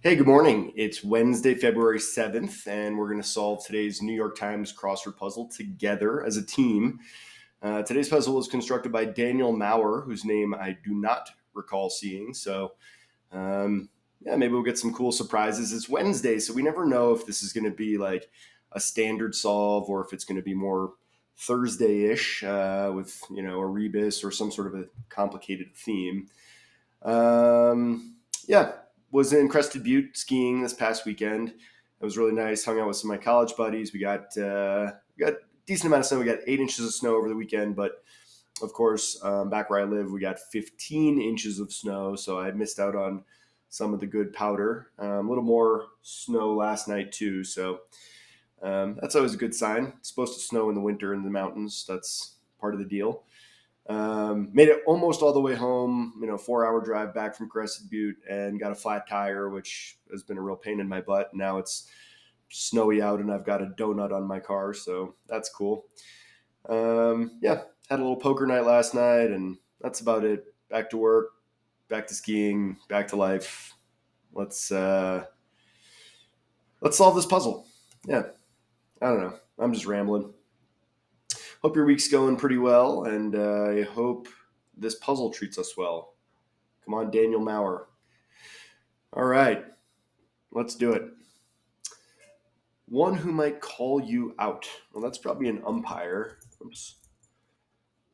Hey, good morning. It's Wednesday, February 7th, and we're going to solve today's New York Times crossword puzzle together as a team. Today's puzzle was constructed by Daniel Maurer, whose name I do not recall seeing. So, maybe we'll get some cool surprises. It's Wednesday, so we never know if this is going to be like a standard solve or if it's going to be more Thursday-ish with, a rebus or some sort of a complicated theme. Yeah, was in Crested Butte skiing this past weekend. It was really nice. Hung out with some of my college buddies. We got a decent amount of snow. We got 8 inches of snow over the weekend, but of course, back where I live, we got 15 inches of snow. So I missed out on some of the good powder. A little more snow last night too. So that's always a good sign. It's supposed to snow in the winter in the mountains. That's part of the deal. Made it almost all the way home, 4-hour drive back from Crested Butte and got a flat tire, which has been a real pain in my butt. Now it's snowy out and I've got a donut on my car, so that's cool. Yeah, had a little poker night last night and that's about it. Back to work, back to skiing, back to life. Let's solve this puzzle. Yeah, I don't know. I'm just rambling. Hope your week's going pretty well, and I hope this puzzle treats us well. Come on, Daniel Maurer. All right, let's do it. One who might call you out. Well, that's probably an umpire. Oops.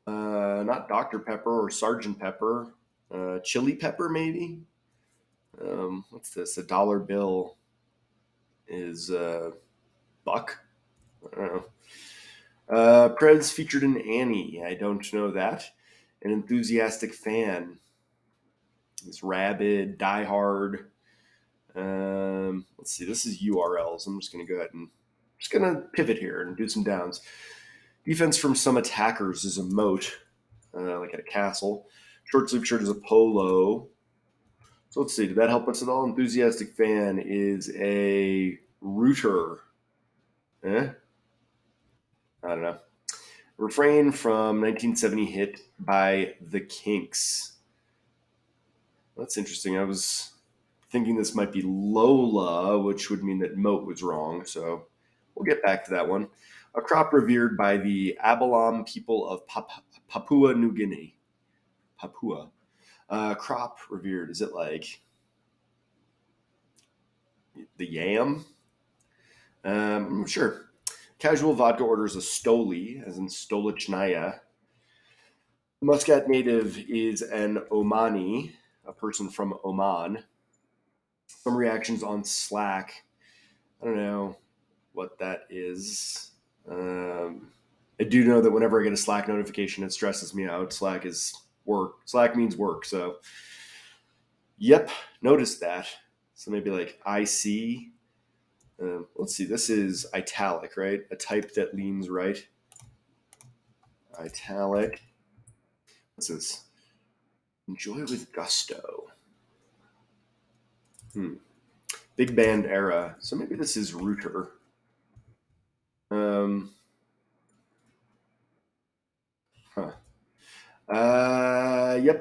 Not Dr. Pepper or Sergeant Pepper. Chili Pepper, maybe? What's this? A dollar bill is buck? I don't know. Prez featured in Annie. I don't know that. An enthusiastic fan. He's rabid, diehard. Let's see. This is URLs. I'm just going to go ahead and pivot here and do some downs. Defense from some attackers is a moat, like at a castle. Short sleeve shirt is a polo. So let's see. Did that help us at all? Enthusiastic fan is a rooter. I don't know. Refrain from 1970 hit by The Kinks. That's interesting. I was thinking this might be Lola, which would mean that moat was wrong. So we'll get back to that one. A crop revered by the Abalam people of Papua New Guinea. Papua. Crop revered. Is it like the yam? Sure. Casual vodka orders a Stoli, as in Stolichnaya. The Muscat native is an Omani, a person from Oman. Some reactions on Slack. I don't know what that is. I do know that whenever I get a Slack notification, it stresses me out. Slack is work. Slack means work. So, yep, noticed that. So maybe like IC. Let's see. This is italic, right? A type that leans right. Italic. What's this? Enjoy with gusto. Big band era. So maybe this is Rooter. Yep,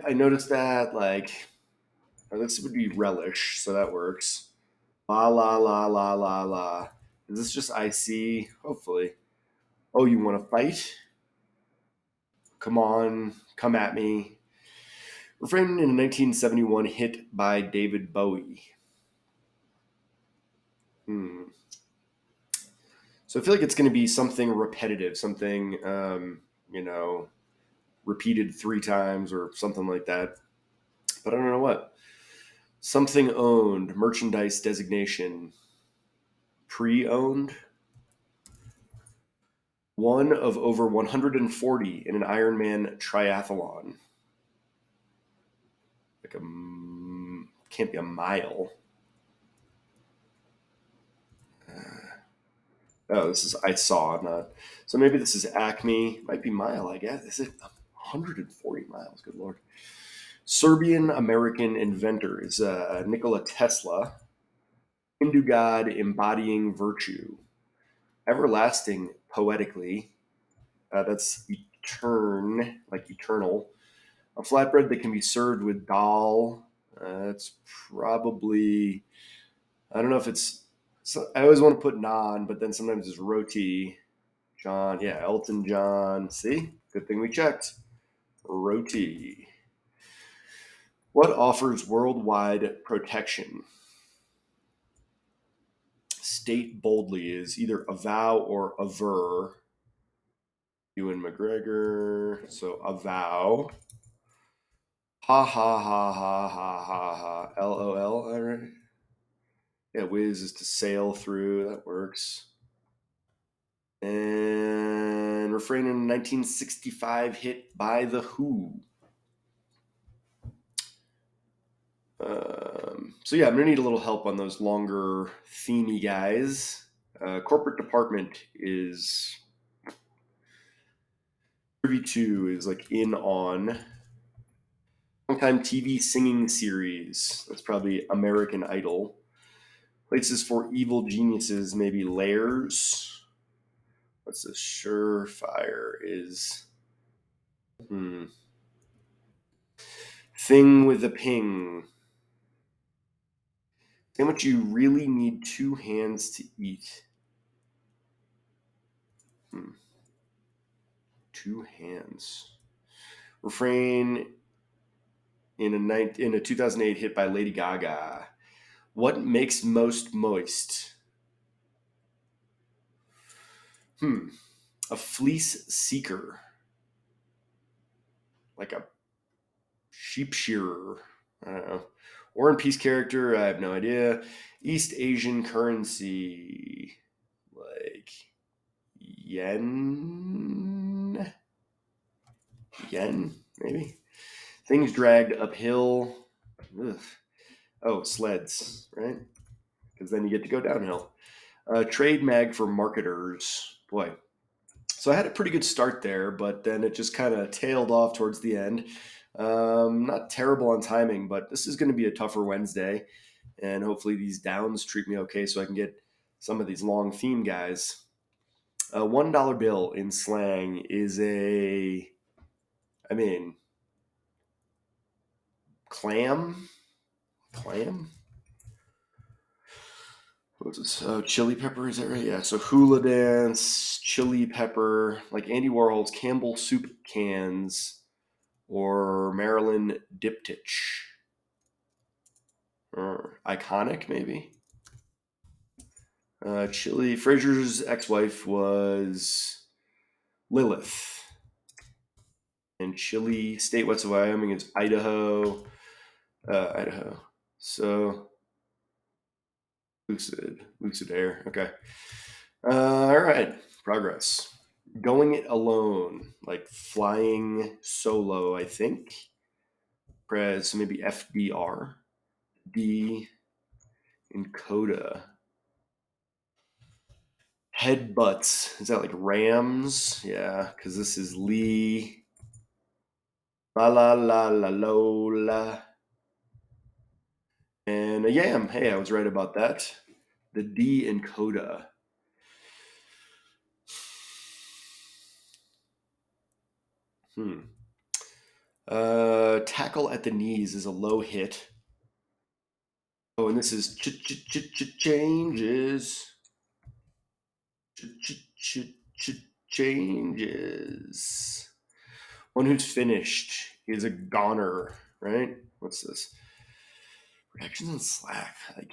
I noticed that. This would be relish, so that works. La la la la la la. Is this just IC? Hopefully. Oh, you want to fight? Come on, come at me. Refrain in a 1971 hit by David Bowie. So I feel like it's going to be something repetitive, something, repeated 3 times or something like that. But I don't know what. Something owned, merchandise designation, pre-owned. One of over 140 in an Ironman triathlon. Can't be a mile. I saw, not. So maybe this is Acme. Might be mile, I guess. Is it 140 miles? Good Lord. Serbian American inventor is Nikola Tesla. Hindu god embodying virtue. Everlasting poetically. That's like eternal. A flatbread that can be served with dal. It's probably I don't know if it's. So I always want to put non, but then sometimes it's roti. John, yeah, Elton John. See, good thing we checked. Roti. What offers worldwide protection? State boldly is either avow or aver. Ewan McGregor. So avow. Ha ha ha ha ha ha ha. LOL. All right. Yeah, whiz is to sail through. That works. And refrain in 1965 hit by The Who. So yeah, I'm gonna need a little help on those longer themey guys. Corporate department is privy to is like in on. Longtime TV singing series. That's probably American Idol. Places for evil geniuses, maybe layers. What's this? Surefire is thing with a ping. How much you really need two hands to eat? Two hands. Refrain in a 2008 hit by Lady Gaga. What makes most moist? A fleece seeker, like a sheep shearer. I don't know. War and Peace character. I have no idea. East Asian currency, like yen. Yen, maybe. Things dragged uphill. Ugh. Oh, sleds, right? Because then you get to go downhill. Trade mag for marketers. Boy. So I had a pretty good start there, but then it just kind of tailed off towards the end. Not terrible on timing, but this is going to be a tougher Wednesday. And hopefully these downs treat me okay so I can get some of these long theme guys. A $1 bill in slang is clam? Clam? What's this? Chili pepper, is that right? Yeah, so hula dance, chili pepper, like Andy Warhol's Campbell soup cans or Maryland diptych. Or iconic, maybe? Chili. Fraser's ex-wife was Lilith. And Chili, state west of Wyoming is Idaho. Idaho. So lucid air. Okay. All right. Progress. Going it alone, like flying solo, I think. So maybe FDR. D in coda. Headbutts. Is that like Rams? Yeah, because this is Lee. La la la la lola. And a yam. Hey, I was right about that. The D in coda. Tackle at the knees is a low hit. Oh, and this is changes. Changes. One who's finished is a goner, right? What's this? Reactions on Slack. Like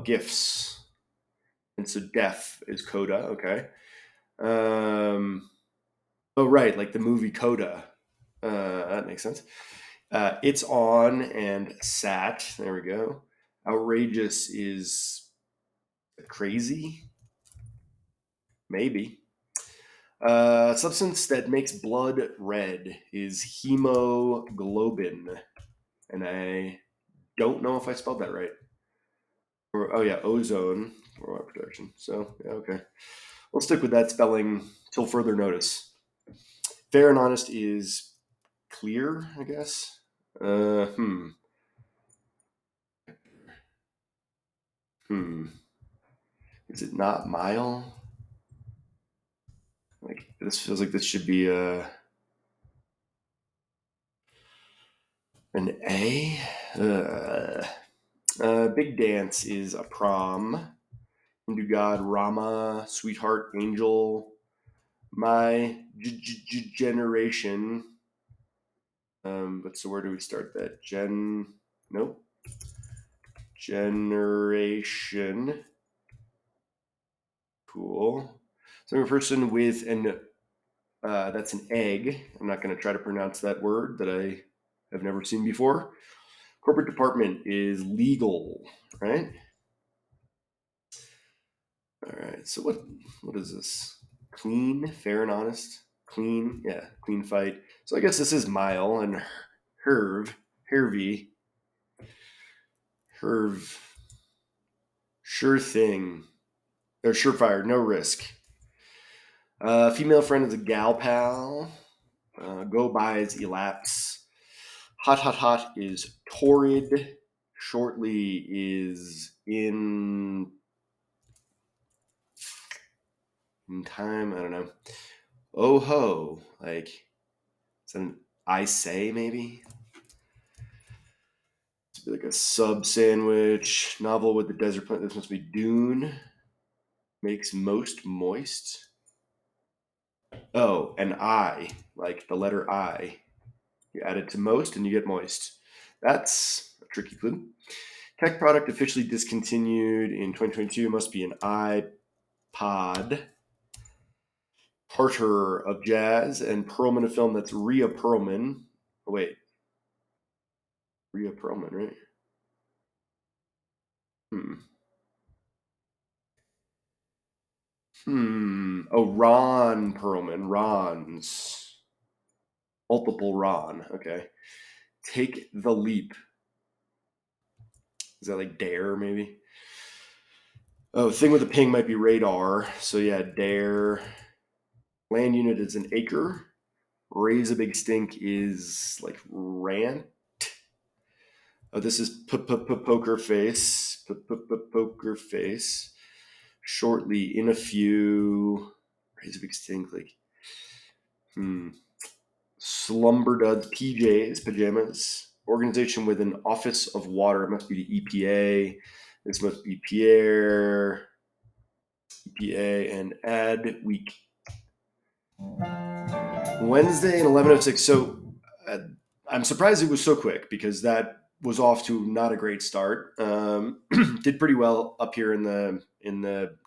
gifts. And so def is coda, okay. Oh right, like the movie Coda. That makes sense. It's on and sat. There we go. Outrageous is crazy. Maybe. Substance that makes blood red is hemoglobin. And I don't know if I spelled that right. Or, oh yeah, ozone for water protection. So, yeah, okay. We'll stick with that spelling till further notice. Fair and honest is clear, I guess. Is it not mile? Like this feels like this should be An A. Big dance is a prom. Hindu god Rama, sweetheart angel. My generation. But so where do we start that? Nope. Generation. Cool. So I'm a person with that's an egg. I'm not going to try to pronounce that word that I have never seen before. Corporate department is legal, right? All right. So what is this? Clean, fair and honest. Clean, yeah, clean fight. So I guess this is mile and hervy, herv, sure thing, or surefire, no risk. Female friend is a gal pal. Go bys elapse. Hot, hot, hot is torrid. Shortly is in time. I don't know. Oh ho, like it's an I say maybe. It's like a sub sandwich novel with the desert plant. This must be Dune. Makes most moist. Oh, an I, like the letter I. You add it to most and you get moist. That's a tricky clue. Tech product officially discontinued in 2022 must be an iPod. Parter of jazz and Perlman, a film that's Rhea Perlman. Oh, wait. Rhea Perlman, right? Oh, Ron Perlman. Ron's. Multiple Ron. Okay. Take the leap. Is that like dare, maybe? Oh, thing with a ping might be radar. So yeah, dare. Land unit is an acre. Raise a big stink is like rant. Oh, this is poker face. Poker face. Shortly, in a few. Raise a big stink, like. Slumber duds, PJs, pajamas. Organization with an office of water. It must be the EPA. This must be Pierre. EPA and ad week. Wednesday and 11:06. So I'm surprised it was so quick because that was off to not a great start. Did pretty well up here in the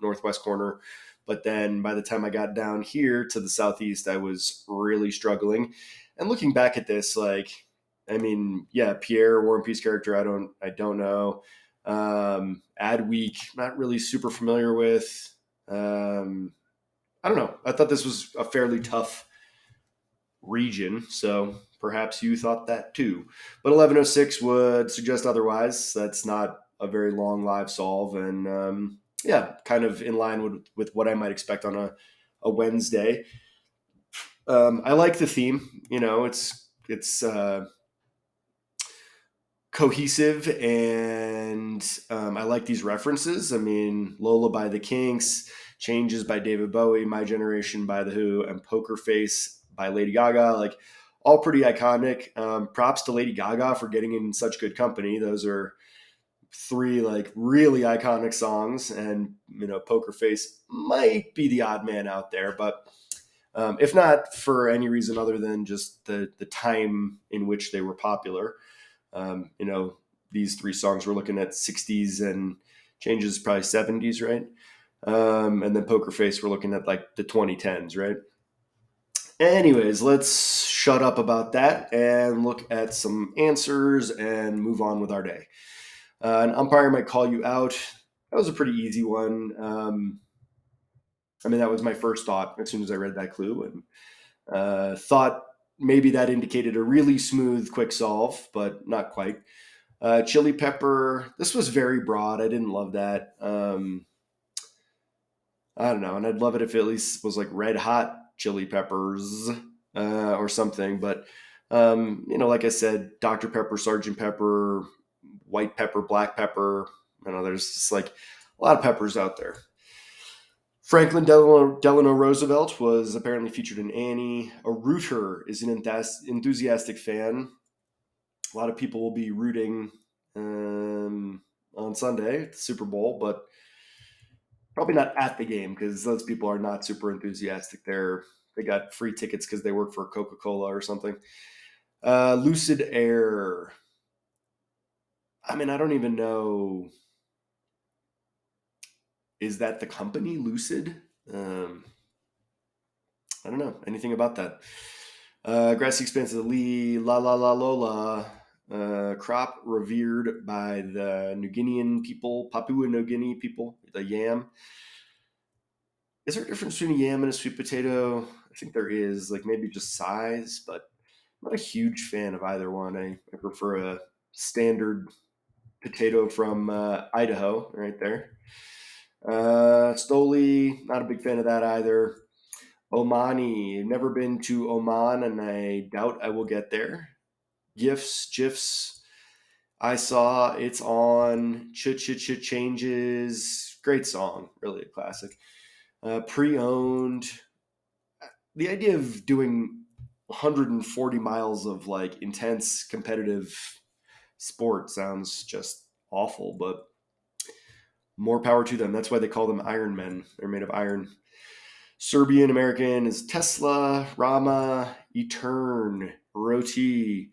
northwest corner, but then by the time I got down here to the southeast, I was really struggling. And looking back at this, like, I mean, yeah, Pierre, War and Peace character, I don't know. Adweek, not really super familiar with. I don't know. I thought this was a fairly tough region, so perhaps you thought that too. But 11:06 would suggest otherwise. That's not a very long live solve, and yeah, kind of in line with what I might expect on a Wednesday. I like the theme. You know, it's cohesive, and I like these references. I mean, Lola by the Kinks, Changes by David Bowie, My Generation by The Who, and Poker Face by Lady Gaga. Like, all pretty iconic. Props to Lady Gaga for getting in such good company. Those are three like really iconic songs, and you know, Poker Face might be the odd man out there, but if not for any reason other than just the time in which they were popular. You know, these three songs we're looking at 60s and Changes probably 70s, right? And then Poker Face we're looking at like the 2010s, right? Anyways, let's shut up about that and look at some answers and move on with our day. An umpire might call you out. That was a pretty easy one. I mean, that was my first thought as soon as I read that clue, and thought maybe that indicated a really smooth, quick solve, but not quite. Chili pepper. This was very broad. I didn't love that. I don't know, and I'd love it if it at least was like red hot chili peppers or something. But you know, like I said, Dr. Pepper, Sergeant Pepper, white pepper, black pepper. You know, there's just like a lot of peppers out there. Franklin Delano Roosevelt was apparently featured in Annie. A rooter is an enthusiastic fan. A lot of people will be rooting on Sunday at the Super Bowl, but probably not at the game because those people are not super enthusiastic. They got free tickets because they work for Coca-Cola or something. Lucid Air. I mean, I don't even know. Is that the company, Lucid? Um, I don't know anything about that. Grassy expanse of the Lee, La La La Lola, crop revered by the New Guinean people, Papua New Guinea people, the yam. Is there a difference between a yam and a sweet potato? I think there is, like maybe just size, but I'm not a huge fan of either one. I prefer a standard potato from Idaho right there. Stoli, not a big fan of that either. Omani, never been to Oman, and I doubt I will get there. GIFs. I saw it's on Changes. Great song, really a classic. Pre-owned. The idea of doing 140 miles of like intense competitive sport sounds just awful, but more power to them. That's why they call them Iron Men. They're made of iron. Serbian American is Tesla, Rama, Etern, Roti,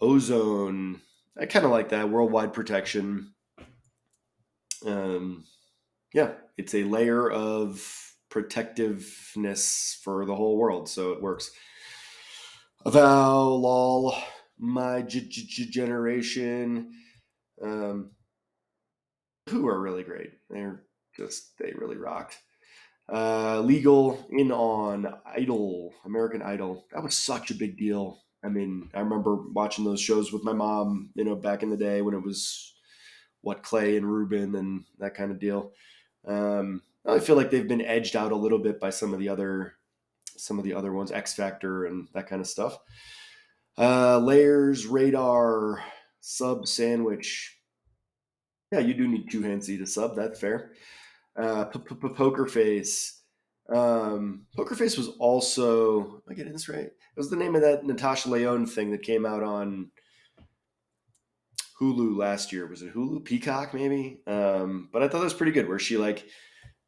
Ozone. I kind of like that. Worldwide protection. Um, yeah, it's a layer of protectiveness for the whole world, so it works. Avow, lol, my generation. Who are really great. They really rocked. Legal in on Idol, American Idol. That was such a big deal. I mean, I remember watching those shows with my mom, back in the day when it was Clay and Ruben and that kind of deal. I feel like they've been edged out a little bit by some of the other ones, X Factor and that kind of stuff. Layers, radar, sub sandwich. Yeah, you do need two hands to eat a sub. That's fair. Poker Face. Poker Face was also. Am I getting this right? It was the name of that Natasha Lyonne thing that came out on Hulu last year. Was it Hulu? Peacock, maybe? But I thought that was pretty good. Where she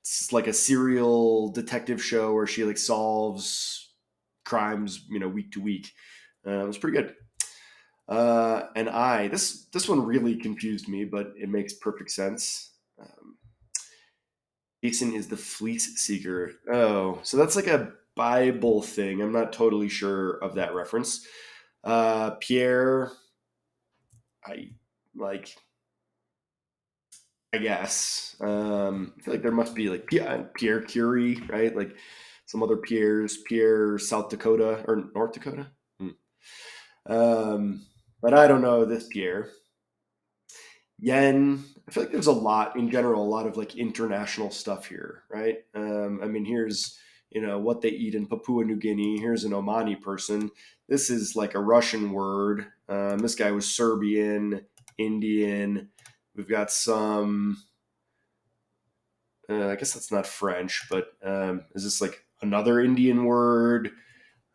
it's like a serial detective show where she solves crimes, week to week. It was pretty good. And this one really confused me, but it makes perfect sense. Jason is the fleece seeker. Oh, so that's like a Bible thing. I'm not totally sure of that reference. Pierre, I like. I guess. I feel like there must be Pierre Curie, right? Like some other Pierres, Pierre, South Dakota or North Dakota. But I don't know this Pierre. Yen. I feel like there's a lot in general, a lot of international stuff here, right? I mean, here's what they eat in Papua New Guinea. Here's an Omani person. This is like a Russian word. This guy was Serbian, Indian. We've got some. I guess that's not French, but is this like another Indian word?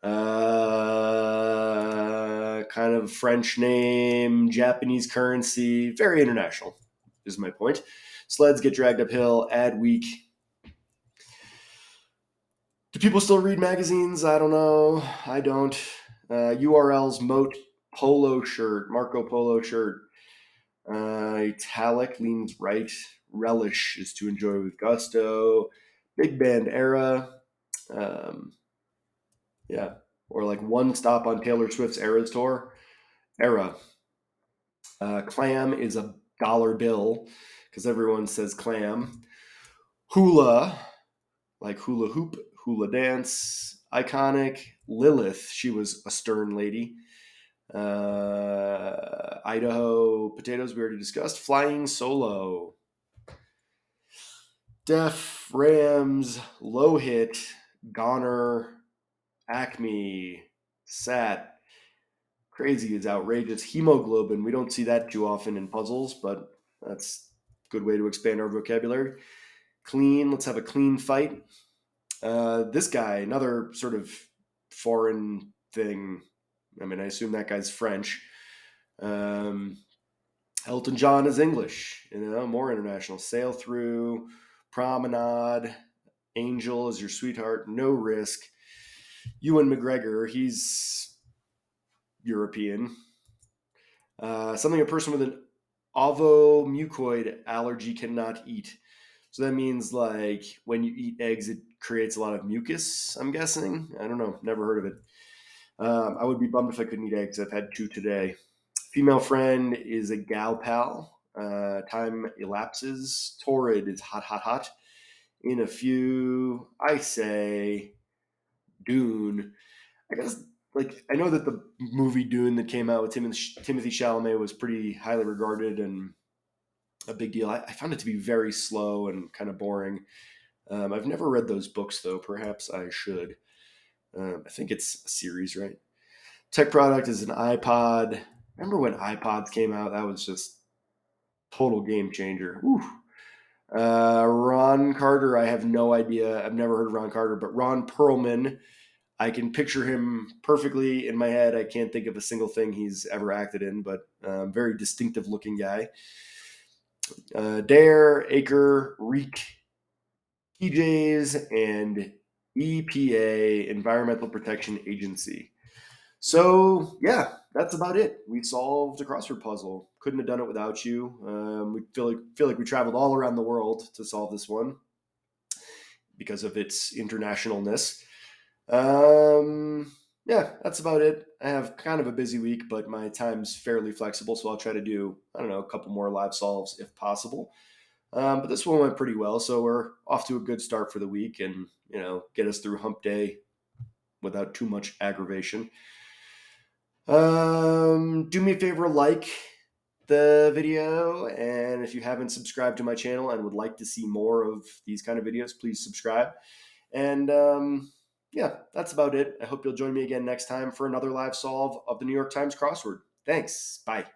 Kind of French name, Japanese currency, very international is my point. Sleds get dragged uphill, ad week. Do people still read magazines? I don't know. I don't. URLs, Moat, Polo shirt, Marco Polo shirt. Italic leans right. Relish is to enjoy with gusto. Big band era. Yeah. Or like one stop on Taylor Swift's Eras tour. Era. Clam is a dollar bill because everyone says clam. Hula, like hula hoop, hula dance. Iconic. Lilith, she was a stern lady. Idaho potatoes, we already discussed. Flying solo. Def, Rams, low hit, goner, Acme, Sat. Crazy is outrageous. Hemoglobin, we don't see that too often in puzzles, but that's a good way to expand our vocabulary. Clean, let's have a clean fight. This guy, another sort of foreign thing. I mean, I assume that guy's French. Um, Elton John is English, more international. Sail through, promenade, Angel is your sweetheart, no risk. Ewan McGregor, he's European. Something a person with an ovomucoid allergy cannot eat. So that means like when you eat eggs, it creates a lot of mucus, I'm guessing. I don't know. Never heard of it. I would be bummed if I couldn't eat eggs. I've had 2 today. Female friend is a gal pal. Time elapses. Torrid is hot, hot, hot. In a few, I say Dune. I guess like I know that the movie Dune that came out with Timothy Chalamet was pretty highly regarded and a big deal. I found it to be very slow and kind of boring. I've never read those books though. Perhaps I should. I think it's a series, right? Tech product is an iPod. Remember when iPods came out? That was just total game changer. Whew. Ron Carter, I have no idea. I've never heard of Ron Carter, but Ron Perlman, I can picture him perfectly in my head. I can't think of a single thing he's ever acted in, but very distinctive looking guy. Dare, Acre, Reek, PJs, and EPA, Environmental Protection Agency. So yeah, that's about it. We solved a crossword puzzle. Couldn't have done it without you. We feel like we traveled all around the world to solve this one because of its internationalness. Yeah, that's about it. I have kind of a busy week, but my time's fairly flexible, so I'll try to do a couple more live solves if possible. But this one went pretty well, so we're off to a good start for the week, and get us through Hump Day without too much aggravation. Do me a favor, like the video, and if you haven't subscribed to my channel and would like to see more of these kind of videos, please subscribe. And yeah, that's about it. I hope you'll join me again next time for another live solve of the New York Times crossword. Thanks. Bye.